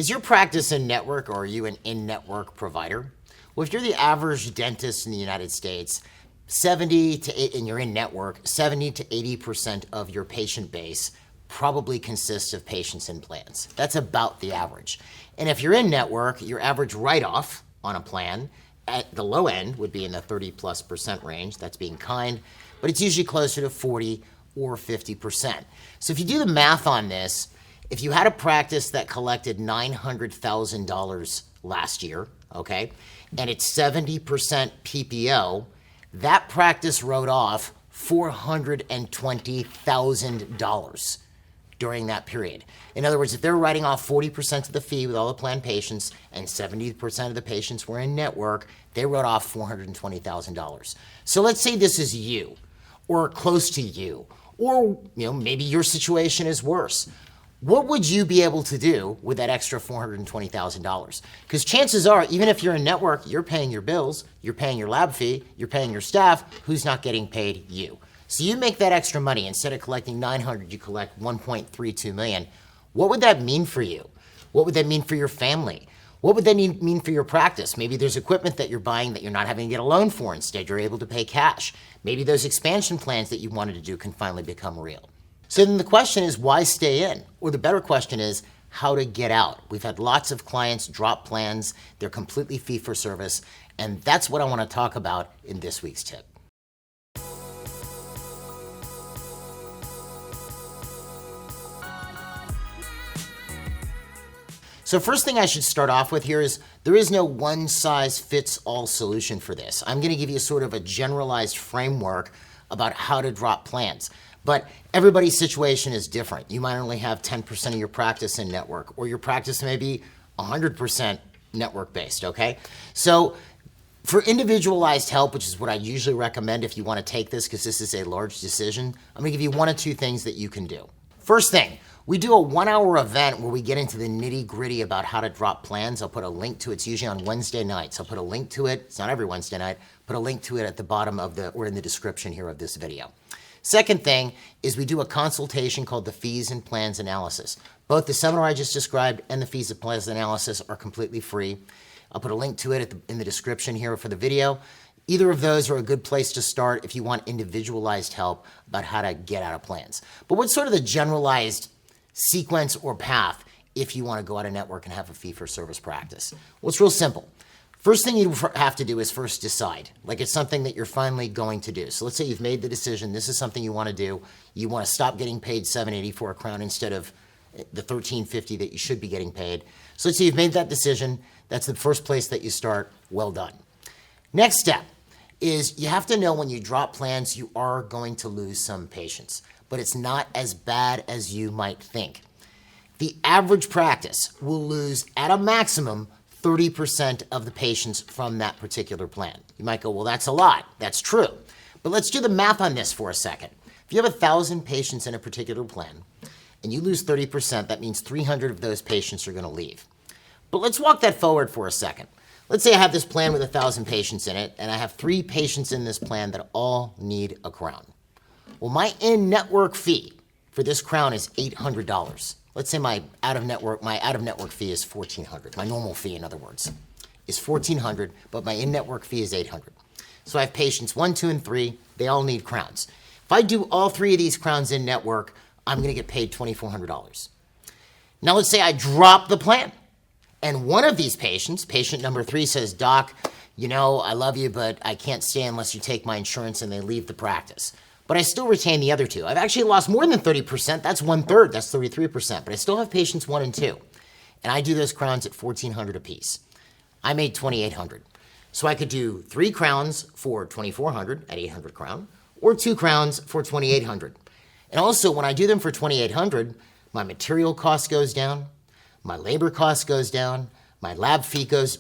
Is your practice in network or are you an in-network provider? Well, if you're the average dentist in the United States, and you're in network, 70 to 80% of your patient base probably consists of patients in plans. That's about the average. And if you're in network, your average write-off on a plan at the low end would be in the 30+% range. That's being kind, but it's usually closer to 40 or 50%. So if you do the math on this, if you had a practice that collected $900,000 last year, okay, and it's 70% PPO, that practice wrote off $420,000 during that period. In other words, if they're writing off 40% of the fee with all the planned patients and 70% of the patients were in network, they wrote off $420,000. So let's say this is you, or close to you, or maybe your situation is worse. What would you be able to do with that extra $420,000? Because chances are, even if you're in network, you're paying your bills, you're paying your lab fee, you're paying your staff. Who's not getting paid? You. So you make that extra money. Instead of collecting $900,000, you collect $1.32 million. What would that mean for you? What would that mean for your family? What would that mean for your practice? Maybe there's equipment that you're buying that you're not having to get a loan for. Instead, you're able to pay cash. Maybe those expansion plans that you wanted to do can finally become real. So then the question is, why stay in? Or the better question is, how to get out. We've had lots of clients drop plans. They're completely fee-for-service. And that's what I want to talk about in this week's tip. So first thing I should start off with here is there is no one-size-fits-all solution for this. I'm going to give you sort of a generalized framework about how to drop plans. But everybody's situation is different. You might only have 10% of your practice in network, or your practice may be 100% network-based, okay? So for individualized help, which is what I usually recommend if you want to take this because this is a large decision, I'm going to give you one of two things that you can do. First thing, we do a 1-hour event where we get into the nitty-gritty about how to drop plans. I'll put a link to it. It's usually on Wednesday nights. I'll put a link to it. It's not every Wednesday night. Put a link to it at the bottom of or in the description here of this video. Second thing is we do a consultation called the Fees and Plans Analysis. Both the seminar I just described and the Fees and Plans Analysis are completely free. I'll put a link to it in the description here for the video. Either of those are a good place to start if you want individualized help about how to get out of plans. But what's sort of the generalized sequence or path if you want to go out of network and have a fee-for-service practice? Well, it's real simple. First thing you have to do is first decide, like it's something that you're finally going to do. So let's say you've made the decision, this is something you want to do. You want to stop getting paid $7.80 for a crown instead of the $13.50 that you should be getting paid. So let's say you've made that decision. That's the first place that you start. Well done. Next step is you have to know when you drop plans, you are going to lose some patients, but it's not as bad as you might think. The average practice will lose at a maximum 30% of the patients from that particular plan. You might go, well, that's a lot. That's true. But let's do the math on this for a second. If you have 1,000 patients in a particular plan and you lose 30%, that means 300 of those patients are going to leave. But let's walk that forward for a second. Let's say I have this plan with 1,000 patients in it, and I have 3 patients in this plan that all need a crown. Well, my in-network fee for this crown is $800. Let's say my out-of-network fee is $1,400. My normal fee, in other words, is $1,400, but my in-network fee is $800. So I have patients 1, 2, and 3. They all need crowns. If I do all 3 of these crowns in network, I'm going to get paid $2,400. Now let's say I drop the plan, and one of these patients, patient number 3, says, Doc, I love you, but I can't stay unless you take my insurance, and they leave the practice. But I still retain the other 2. I've actually lost more than 30%. That's 1/3. That's 33%. But I still have patients 1 and 2. And I do those crowns at $1,400 a piece. I made $2,800. So I could do 3 crowns for $2,400 at $800 crown, or 2 crowns for $2,800. And also, when I do them for $2,800, my material cost goes down, my labor cost goes down, my lab fee goes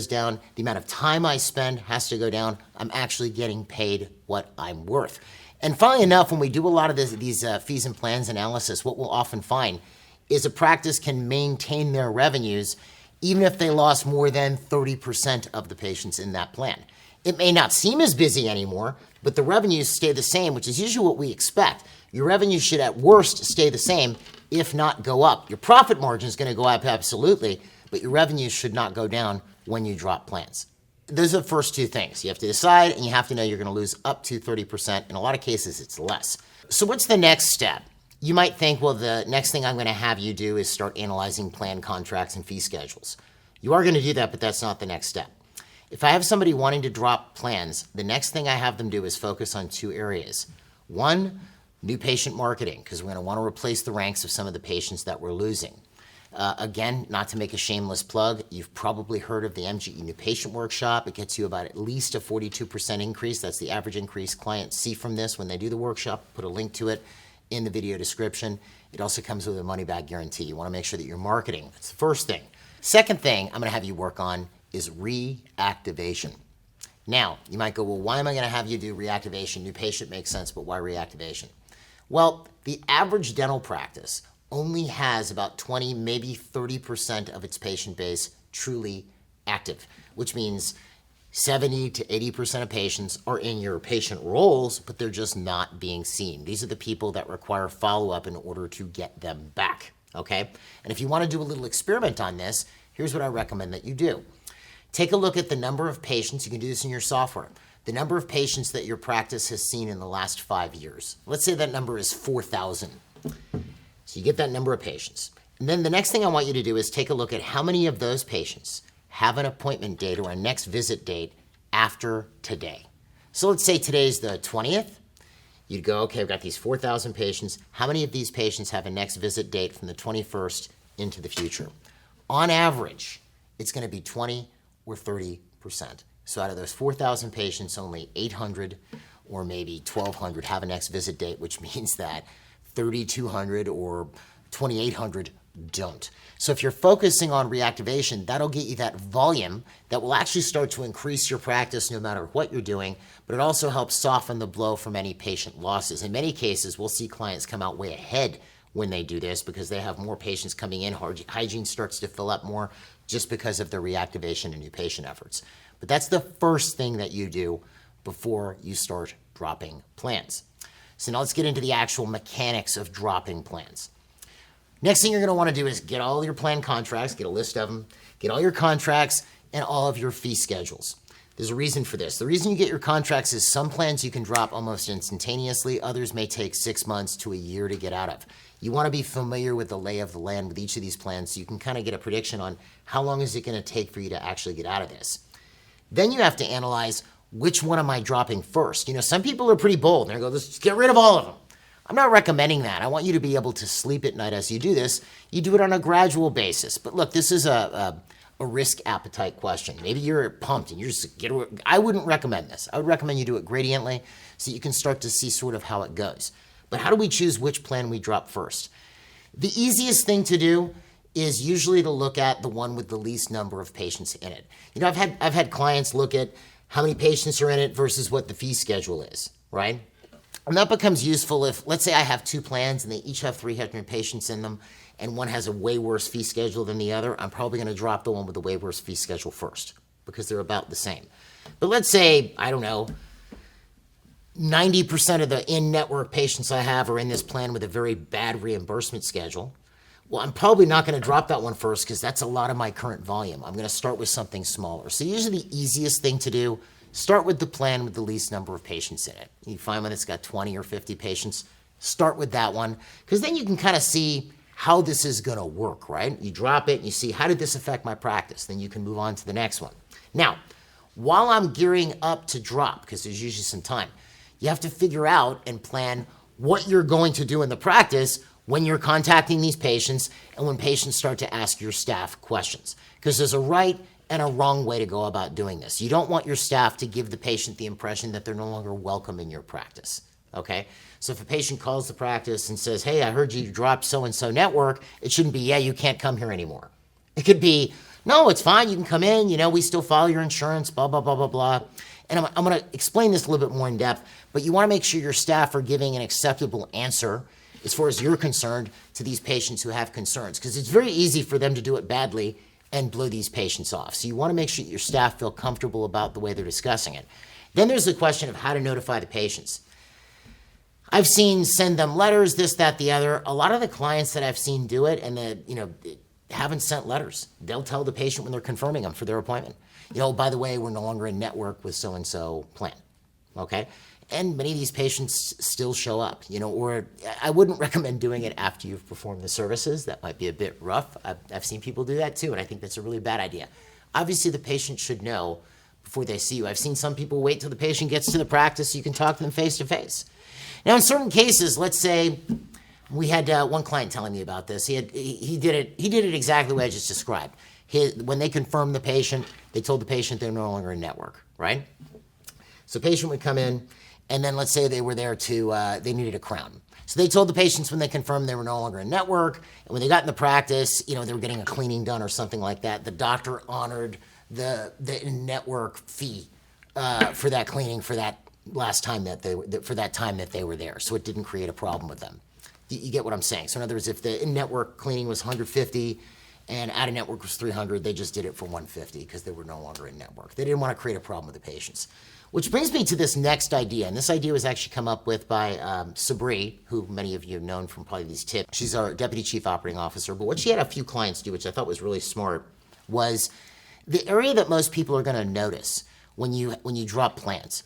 down, the amount of time I spend has to go down. I'm actually getting paid what I'm worth. And funnily enough, when we do a lot of these fees and plans analysis, what we'll often find is a practice can maintain their revenues even if they lost more than 30% of the patients in that plan. It may not seem as busy anymore, but the revenues stay the same, which is usually what we expect. Your revenues should at worst stay the same, if not go up. Your profit margin is going to go up absolutely, but your revenues should not go down when you drop plans. Those are the first two things. You have to decide, and you have to know you're going to lose up to 30%. In a lot of cases, it's less. So what's the next step? You might think, well, the next thing I'm going to have you do is start analyzing plan contracts and fee schedules. You are going to do that, but that's not the next step. If I have somebody wanting to drop plans, the next thing I have them do is focus on two areas. One, new patient marketing, because we're going to want to replace the ranks of some of the patients that we're losing. Again, not to make a shameless plug, you've probably heard of the MGE New Patient Workshop. It gets you about at least a 42% increase. That's the average increase clients see from this when they do the workshop. Put a link to it in the video description. It also comes with a money-back guarantee. You want to make sure that you're marketing. That's the first thing. Second thing I'm going to have you work on is reactivation. Now, you might go, well, why am I going to have you do reactivation? New patient makes sense, but why reactivation? Well, the average dental practice only has about 20, maybe 30% of its patient base truly active, which means 70 to 80% of patients are in your patient roles, but they're just not being seen. These are the people that require follow-up in order to get them back, okay? And if you want to do a little experiment on this, here's what I recommend that you do. Take a look at the number of patients, you can do this in your software, the number of patients that your practice has seen in the last 5 years. Let's say that number is 4,000. So you get that number of patients. And then the next thing I want you to do is take a look at how many of those patients have an appointment date or a next visit date after today. So let's say today's the 20th. You'd go, okay, I've got these 4,000 patients. How many of these patients have a next visit date from the 21st into the future? On average, it's going to be 20 or 30%. So out of those 4,000 patients, only 800 or maybe 1,200 have a next visit date, which means that 3,200 or 2,800 don't. So if you're focusing on reactivation, that'll get you that volume that will actually start to increase your practice no matter what you're doing, but it also helps soften the blow from any patient losses. In many cases, we'll see clients come out way ahead when they do this because they have more patients coming in. Hygiene starts to fill up more just because of the reactivation and new patient efforts. But that's the first thing that you do before you start dropping plans. So now let's get into the actual mechanics of dropping plans. Next thing you're going to want to do is get all your plan contracts, get a list of them, get all your contracts and all of your fee schedules. There's a reason for this. The reason you get your contracts is some plans you can drop almost instantaneously. Others may take 6 months to a year to get out of. You want to be familiar with the lay of the land with each of these plans so you can kind of get a prediction on how long is it going to take for you to actually get out of this. Then you have to analyze which one am I dropping first. You know, some people are pretty bold. They go, let's get rid of all of them. I'm not recommending that. I want you to be able to sleep at night as you do this. You do it on a gradual basis. But look, this is a risk appetite question. Maybe you're pumped and you just get it. I wouldn't recommend this. I would recommend you do it gradiently so you can start to see sort of how it goes. But how do we choose which plan we drop first? The easiest thing to do is usually to look at the one with the least number of patients in it. You know, I've had clients look at how many patients are in it versus what the fee schedule is, right? And that becomes useful if, let's say I have two plans and they each have 300 patients in them and one has a way worse fee schedule than the other, I'm probably going to drop the one with the way worse fee schedule first because they're about the same. But let's say, I don't know, 90% of the in-network patients I have are in this plan with a very bad reimbursement schedule. Well, I'm probably not going to drop that one first because that's a lot of my current volume. I'm going to start with something smaller. So usually the easiest thing to do, start with the plan with the least number of patients in it. You find one that's got 20 or 50 patients, start with that one because then you can kind of see how this is going to work, right? You drop it and you see how did this affect my practice? Then you can move on to the next one. Now, while I'm gearing up to drop, because there's usually some time, you have to figure out and plan what you're going to do in the practice when you're contacting these patients and when patients start to ask your staff questions. Because there's a right and a wrong way to go about doing this. You don't want your staff to give the patient the impression that they're no longer welcome in your practice, okay? So if a patient calls the practice and says, hey, I heard you dropped so-and-so network, it shouldn't be, yeah, you can't come here anymore. It could be, no, it's fine, you can come in, you know, we still follow your insurance, blah, blah, blah, blah, blah. And I'm going to explain this a little bit more in depth, but you want to make sure your staff are giving an acceptable answer as far as you're concerned to these patients who have concerns, because it's very easy for them to do it badly and blow these patients off. So you want to make sure your staff feel comfortable about the way they're discussing it. Then there's the question of how to notify the patients. I've seen send them letters, this, that, the other. A lot of the clients that I've seen do it and haven't sent letters. They'll tell the patient when they're confirming them for their appointment. By the way, we're no longer in network with so-and-so plan, okay? And many of these patients still show up, or I wouldn't recommend doing it after you've performed the services. That might be a bit rough. I've seen people do that too, and I think that's a really bad idea. Obviously, the patient should know before they see you. I've seen some people wait till the patient gets to the practice so you can talk to them face to face. Now, in certain cases, let's say we had one client telling me about this. He did it exactly the way I just described. When they confirmed the patient, they told the patient they're no longer in network, right? So the patient would come in, and then let's say they were there they needed a crown. So they told the patients when they confirmed they were no longer in network, and when they got in the practice, they were getting a cleaning done or something like that. The doctor honored the in-network fee for that cleaning for that last time for that time that they were there. So it didn't create a problem with them. You get what I'm saying? So in other words, if the in-network cleaning was $150 and out-of-network was $300, they just did it for $150 because they were no longer in network. They didn't want to create a problem with the patients. Which brings me to this next idea, and this idea was actually come up with by Sabri, who many of you have known from probably these tips. She's our Deputy Chief Operating Officer, but what she had a few clients do, which I thought was really smart, was the area that most people are going to notice when you drop plans,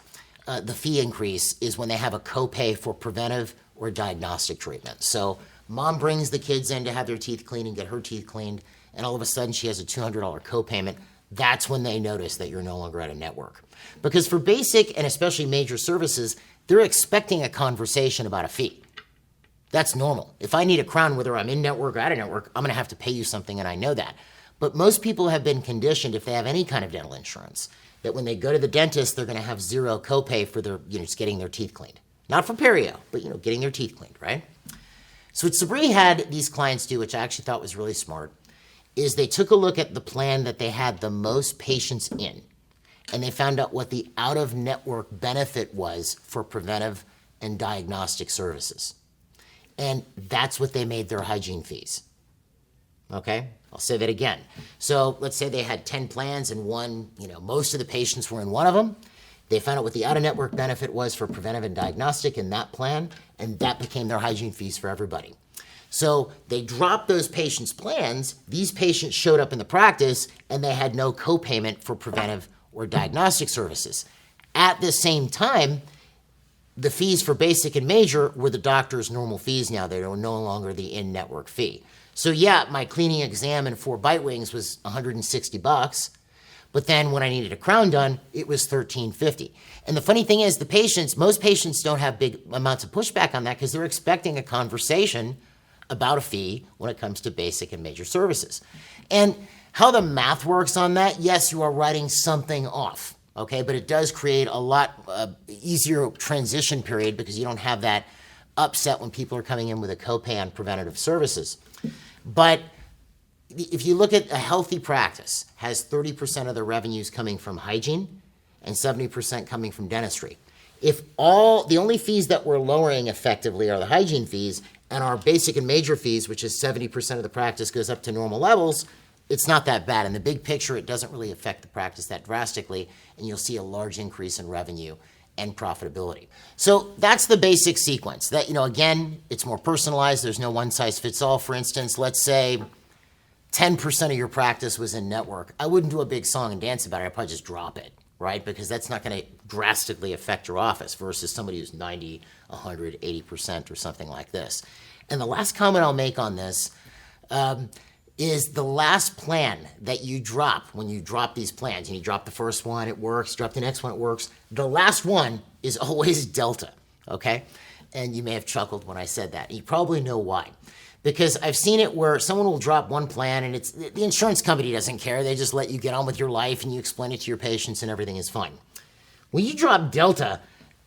the fee increase, is when they have a copay for preventive or diagnostic treatment. So mom brings the kids in to have their teeth cleaned and get her teeth cleaned, and all of a sudden she has a $200 copayment. That's when they notice that you're no longer at a network. Because for basic and especially major services, they're expecting a conversation about a fee. That's normal. If I need a crown, whether I'm in network or out of network, I'm going to have to pay you something, and I know that. But most people have been conditioned, if they have any kind of dental insurance, that when they go to the dentist, they're going to have zero copay for their, just getting their teeth cleaned. Not for perio, but, getting their teeth cleaned, right? So what Sabri had these clients do, which I actually thought was really smart, is they took a look at the plan that they had the most patients in, and they found out what the out-of-network benefit was for preventive and diagnostic services. And that's what they made their hygiene fees. Okay? I'll say that again. So let's say they had 10 plans and most of the patients were in one of them. They found out what the out-of-network benefit was for preventive and diagnostic in that plan, and that became their hygiene fees for everybody. So they dropped those patients' plans. These patients showed up in the practice, and they had no copayment for preventive or diagnostic services. At the same time, the fees for basic and major were the doctor's normal fees now. They were no longer the in-network fee. So yeah, my cleaning exam and 4 bite wings was $160, but then when I needed a crown done, it was $13.50. And the funny thing is, most patients don't have big amounts of pushback on that because they're expecting a conversation about a fee when it comes to basic and major services. And how the math works on that, yes, you are writing something off, okay? But it does create a lot easier transition period because you don't have that upset when people are coming in with a copay on preventative services. But if you look at a healthy practice, has 30% of their revenues coming from hygiene and 70% coming from dentistry. If the only fees that we're lowering effectively are the hygiene fees, and our basic and major fees, which is 70% of the practice, goes up to normal levels, it's not that bad. In the big picture, it doesn't really affect the practice that drastically, and you'll see a large increase in revenue and profitability. So that's the basic sequence. That, again, it's more personalized. There's no one-size-fits-all. For instance, let's say 10% of your practice was in network. I wouldn't do a big song and dance about it. I'd probably just drop it, right? Because that's not going to drastically affect your office versus somebody who's 90, 100, 80% or something like this. And the last comment I'll make on this is the last plan that you drop when you drop these plans. And you drop the first one, it works. You drop the next one, it works. The last one is always Delta, okay? And you may have chuckled when I said that. You probably know why. Because I've seen it where someone will drop one plan and the insurance company doesn't care. They just let you get on with your life and you explain it to your patients and everything is fine. When you drop Delta,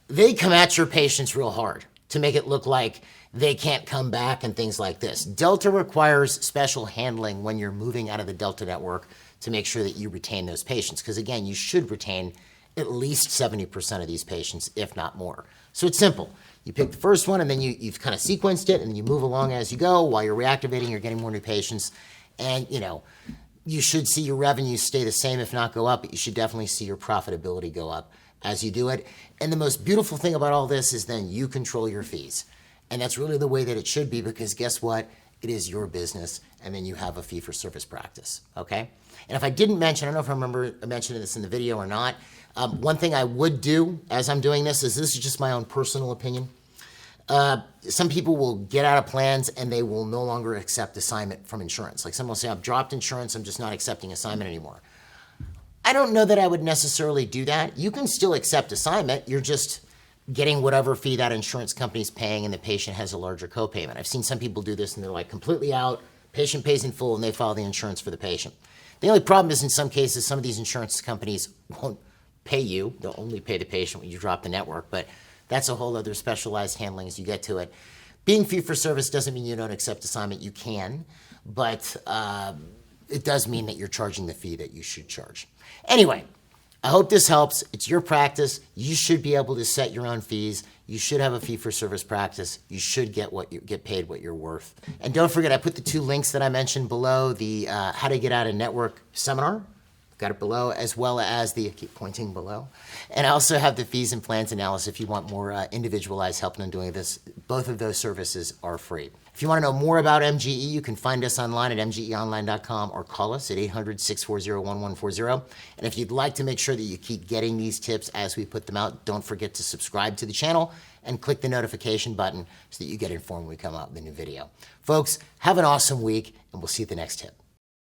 they come at your patients real hard to make it look like they can't come back and things like this. Delta requires special handling when you're moving out of the Delta network to make sure that you retain those patients. Because again, you should retain at least 70% of these patients, if not more. So it's simple. You pick the first one and then you've kind of sequenced it and then you move along as you go. While you're reactivating, you're getting more new patients. And, you should see your revenues stay the same, if not go up, but you should definitely see your profitability go up as you do it. And the most beautiful thing about all this is then you control your fees. And that's really the way that it should be, because guess what? It is your business, and then you have a fee-for-service practice, okay? And if I didn't mention, I don't know if I remember mentioning this in the video or not, one thing I would do as I'm doing this is just my own personal opinion. Some people will get out of plans and they will no longer accept assignment from insurance. Like someone will say, I've dropped insurance, I'm just not accepting assignment anymore. I don't know that I would necessarily do that. You can still accept assignment, you're just getting whatever fee that insurance company is paying and the patient has a larger copayment. I've seen some people do this and they're like completely out, patient pays in full and they file the insurance for the patient. The only problem is in some cases, some of these insurance companies won't pay you. They'll only pay the patient when you drop the network, but that's a whole other specialized handling as you get to it. Being fee-for-service doesn't mean you don't accept assignment. You can, but it does mean that you're charging the fee that you should charge. Anyway, I hope this helps. It's your practice. You should be able to set your own fees. You should have a fee-for-service practice. You should get paid what you're worth. And don't forget, I put the 2 links that I mentioned below, the How to Get Out of Network seminar. Got it below, as well as I keep pointing below. And I also have the fees and plans analysis if you want more individualized help in doing this. Both of those services are free. If you want to know more about MGE, you can find us online at mgeonline.com or call us at 800-640-1140. And if you'd like to make sure that you keep getting these tips as we put them out, don't forget to subscribe to the channel and click the notification button so that you get informed when we come out with a new video. Folks, have an awesome week, and we'll see you at the next tip.